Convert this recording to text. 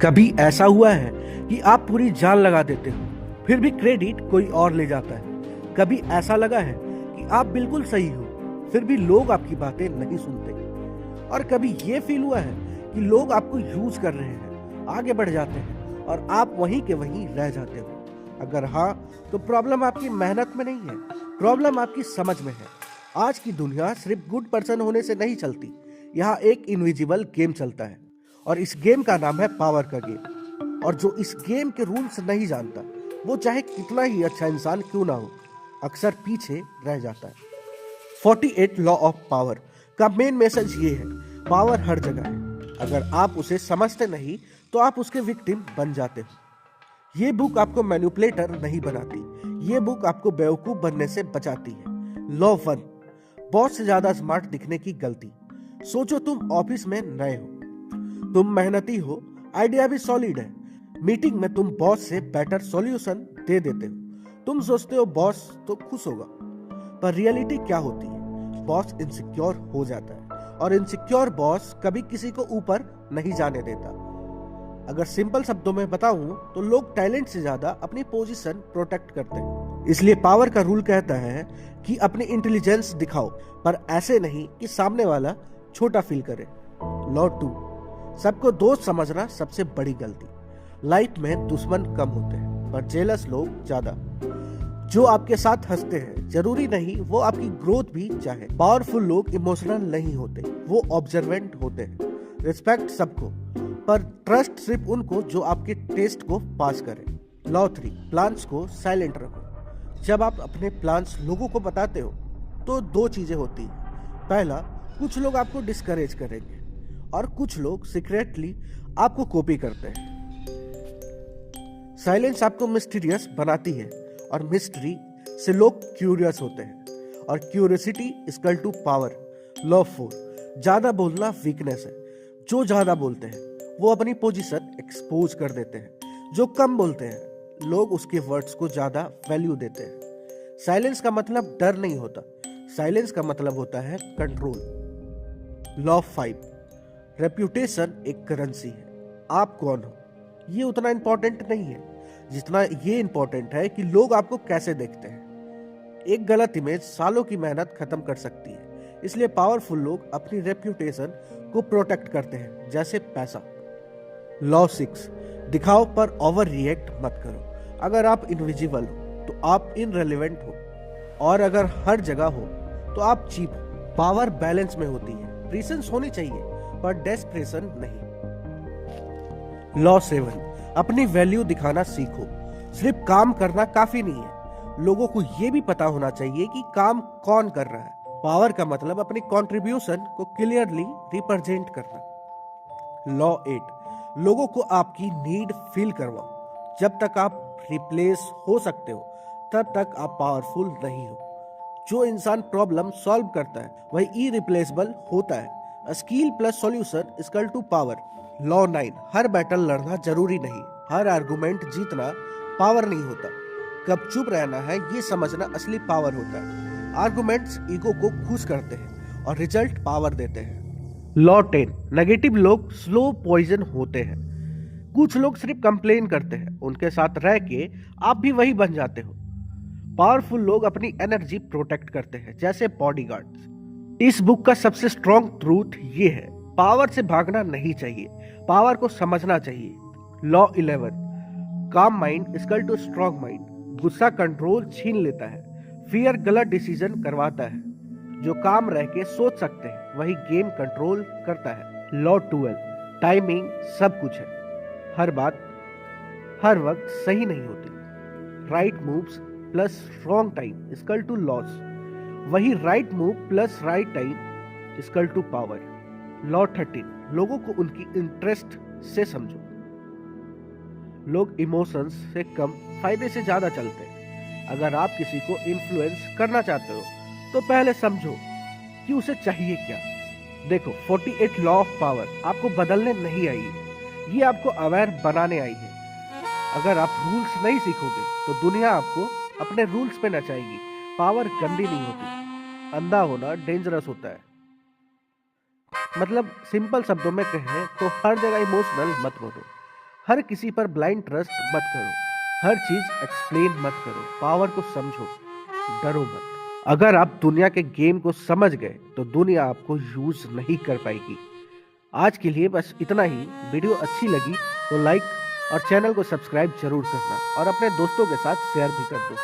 कभी ऐसा हुआ है कि आप पूरी जान लगा देते हो, फिर भी क्रेडिट कोई और ले जाता है। कभी ऐसा लगा है कि आप बिल्कुल सही हो, फिर भी लोग आपकी बातें नहीं सुनते। और कभी ये फील हुआ है कि लोग आपको यूज कर रहे हैं, आगे बढ़ जाते हैं और आप वहीं के वहीं रह जाते हो। अगर हाँ, तो प्रॉब्लम आपकी मेहनत में नहीं है, प्रॉब्लम आपकी समझ में है। आज की दुनिया सिर्फ गुड पर्सन होने से नहीं चलती, यहाँ एक इनविजिबल गेम चलता है और इस गेम का नाम है पावर का गेम। और जो इस गेम के रूल्स नहीं जानता, वो चाहे कितना ही अच्छा इंसान क्यों ना हो, अक्सर पीछे रह जाता है। 48 लॉ ऑफ पावर का मेन मैसेज ये है, पावर हर जगह है। अगर आप उसे समझते नहीं तो आप उसके विक्टिम बन जाते हो। ये बुक आपको मैनिपुलेटर नहीं बनाती, ये बुक आपको बेवकूफ बनने से बचाती है। लॉ 1, बॉस से ज्यादा स्मार्ट दिखने की गलती। सोचो तुम ऑफिस में नए हो, तुम मेहनती हो, आइडिया भी सॉलिड है। मीटिंग में तुम बॉस से बेटर सॉल्यूशन दे देते हो। तुम सोचते हो बॉस तो खुश होगा, पर रियलिटी क्या होती है? बॉस इनसिक्योर हो जाता है और इनसिक्योर बॉस कभी किसी को ऊपर नहीं जाने देता। अगर सिंपल शब्दों में बताऊं तो लोग टैलेंट से ज्यादा अपनी पोजीशन प्रोटेक्ट करते हैं। इसलिए पावर का रूल कहता है कि अपनी इंटेलिजेंस दिखाओ, पर ऐसे नहीं कि सामने वाला छोटा फील करे। लॉ 2, सबको दोस्त समझना सबसे बड़ी गलती। लाइफ में दुश्मन कम होते हैं, पर जेलस लोग ज्यादा। जो आपके साथ हंसते हैं, जरूरी नहीं वो आपकी ग्रोथ भी चाहे। पावरफुल लोग इमोशनल नहीं होते, वो ऑब्जर्वेंट होते हैं। रिस्पेक्ट सबको, पर ट्रस्ट सिर्फ उनको जो आपके टेस्ट को पास करे। लॉ 3, प्लान्स को साइलेंट रखो। जब आप अपने प्लान्स लोगों को बताते हो तो दो चीजें होती हैं। पहला, कुछ लोग आपको डिस्करेज करेंगे और कुछ लोग सीक्रेटली आपको कॉपी करते हैं। साइलेंस आपको मिस्टीरियस बनाती है और मिस्ट्री से लोग क्यूरियस होते हैं और curiosity equal to power. Law 4, ज्यादा बोलना वीकनेस है। जो ज्यादा बोलते हैं वो अपनी पोजीशन एक्सपोज कर देते हैं। जो कम बोलते हैं लोग उसके वर्ड्स को ज्यादा वैल्यू देते हैं। साइलेंस का मतलब डर नहीं होता, साइलेंस का मतलब होता है कंट्रोल। लॉ 5, रेप्यूटेशन एक करेंसी है। आप कौन हो ये उतना इंपॉर्टेंट नहीं है जितना ये इंपॉर्टेंट है कि लोग आपको कैसे देखते हैं। एक गलत इमेज सालों की मेहनत खत्म कर सकती है। इसलिए पावरफुल लोग अपनी रेप्यूटेशन को प्रोटेक्ट करते हैं, जैसे पैसा। लॉ 6, दिखाओ पर ओवर रिएक्ट मत करो। अगर आप इनविजिबल हो तो आप इनरेलेवेंट हो, और अगर हर जगह हो तो आप चीप हो। पावर बैलेंस में होती है, प्रीसेंस होनी चाहिए पर डेस्परेशन नहीं। लॉ 7, अपनी वैल्यू दिखाना सीखो। सिर्फ काम करना काफी नहीं है, लोगों को यह भी पता होना चाहिए कि काम कौन कर रहा है। पावर का मतलब अपनी कंट्रीब्यूशन को क्लियरली रिप्रेजेंट करना। लॉ 8, लोगों को आपकी नीड फील करवाओ। जब तक आप रिप्लेस हो सकते हो तब तक आप पावरफुल नहीं हो। जो इंसान प्रॉब्लम सॉल्व करता है वही इरिप्लेसेबल होता है। Skill plus solution equal to power. Law 9, हर बैटल लड़ना जरूरी नहीं, हर आर्गुमेंट जीतना पावर नहीं होता। कब चुप रहना है ये समझना असली पावर होता है। आर्गुमेंट्स ईगो को खुश करते हैं और रिजल्ट पावर देते हैं। लॉ 10, नेगेटिव लोग स्लो पॉइजन होते हैं। कुछ लोग सिर्फ कंप्लेन करते हैं, उनके साथ रह के आप भी वही बन जाते हो। पावरफुल लोग अपनी एनर्जी प्रोटेक्ट करते हैं, जैसे बॉडीगार्ड्स। इस बुक का सबसे स्ट्रॉन्ग ट्रूथ ये है, पावर से भागना नहीं चाहिए, पावर को समझना चाहिए। Law 11, calm mind equal to strong mind. गुस्सा कंट्रोल छीन लेता है, फियर गलत डिसीजन करवाता है। जो काम रह के सोच सकते हैं वही गेम कंट्रोल करता है। लॉ 12, टाइमिंग सब कुछ है, हर बात हर वक्त सही नहीं होती। Right moves plus wrong time equal to loss, वही right move plus right time equal to power. Law 13, लोगों को उनकी इंटरेस्ट से समझो। लोग इमोशंस से कम फायदे से ज्यादा चलते हैं। अगर आप किसी को इन्फ्लुएंस करना चाहते हो तो पहले समझो कि उसे चाहिए क्या। देखो, 48 लॉ ऑफ पावर आपको बदलने नहीं आई है, ये आपको अवेयर बनाने आई है। अगर आप रूल्स नहीं सीखोगे तो दुनिया आपको अपने रूल्स पे नचाएगी। पावर गंदी नहीं होती, अंधा होना डेंजरस होता है। मतलब सिंपल शब्दों में कहें तो हर जगह इमोशनल मत बनो। हर किसी पर ब्लाइंड ट्रस्ट मत करो, हर चीज एक्सप्लेन मत करो, पावर को समझो, डरो मत। अगर आप दुनिया के गेम को समझ गए तो दुनिया आपको यूज नहीं कर पाएगी। आज के लिए बस इतना ही। वीडियो अच्छी लगी तो लाइक और चैनल को सब्सक्राइब जरूर करना और अपने दोस्तों के साथ शेयर भी कर दो।